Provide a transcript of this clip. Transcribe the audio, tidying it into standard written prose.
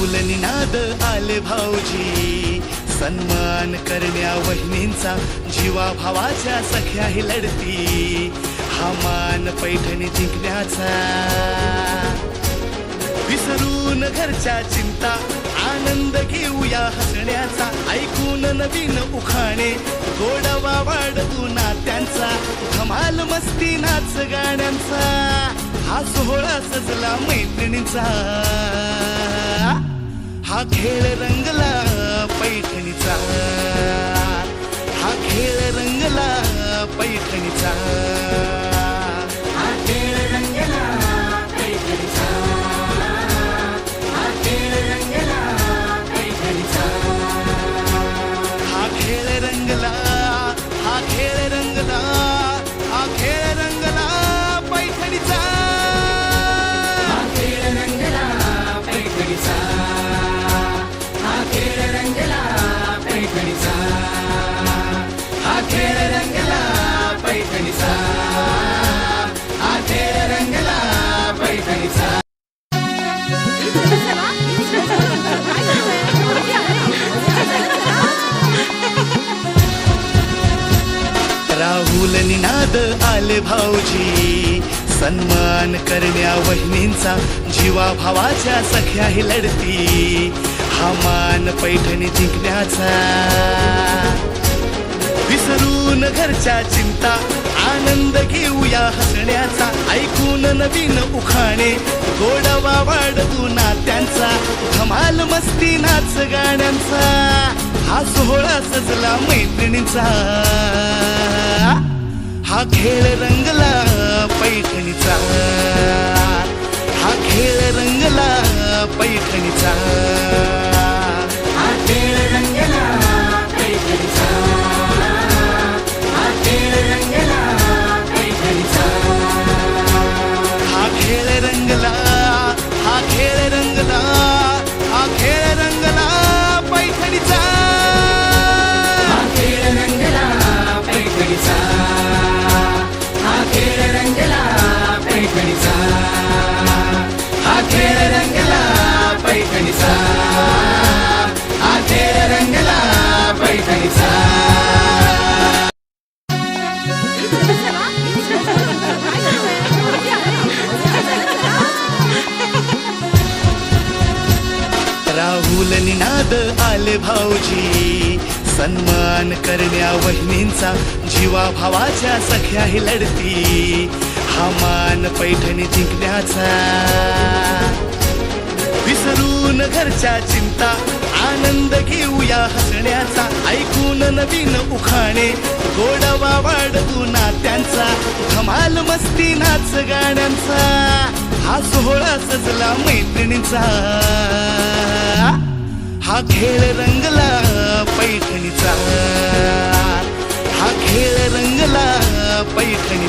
राहुल निनाद आले भाऊजी, सन्मान करण्या वहिनींचा, जीवा भावाच्या सख्या ही लढती, हा मान पैठणी जिंकण्याचा. विसरून घरच्या चिंता, आनंद घेऊया हसण्याचा, ऐकून नवीन उखाणे, गोडवा वाढवू नात्यांचा, धमाल मस्ती नाच गाण्यांचा, हा सोहळा सजला मैत्रिणींचा. हा खेळ रंगला पैठणीचा, हा खेळ रंगला पैठणीचा, हा खेळ रंगला पैठणीचा, हा खेळ रंगला पैठणीचा, हा खेळ रंगला, हा खेळ रंगला, हा खेळ रंगला पैठणीचा, हा खेळ रंगला पैठणीचा, हा खेळ रंगला पैठणीचा, हा खेळ रंगला पैठणीचा, हा खेळ रंगला पैठणीचा. राहुल निनाद आले भाऊजी, सन्मान करण्या वहिनींचा, जीवा भावाच्या सख्या ही लढती, हा मान पैठणी जिंकण्याचा. विसरून घरच्या चिंता, आनंद घेऊया हसण्याचा, ऐकून नवीन उखाणे, गोडवा वाढवू नात्यांचा, धमाल मस्ती नाच गाण्यांचा, हा सोहळा सजला मैत्रिणींचा. हा खेळ रंगला पैठणीचा, हा खेळ रंगला पैठणीचा, हा खेळ रंगला पैठणीचा, हा खेळ रंगला पैठणीचा, हा खेळ रंगला, हा खेळ रंगला, हा खेळ रंगला पैठणीचा, हा खेळ रंगला पैठणीचा, हा खेळ रंगला पैठणीचा, हा खेळ रंगला पैठणीचा, हा खेळ रंगला पैठणीचा. राहुल निनाद आले भाऊजी, सन्मान करण्या वहिनींचा, जीवा भावाच्या सख्या ही लढती, हा मान पैठणी जिंकण्याचा. विसरून घरच्या चिंता, आनंद घेऊया हसण्याचा, ऐकून नवीन उखाणे, गोडवा वाढवू नात्यांचा, धमाल मस्ती नाच गाण्यांचा, हा सोहळा सजला मैत्रिणींचा. हा खेळ रंगला पैठणीचा, हा खेळ रंगला पैठणी.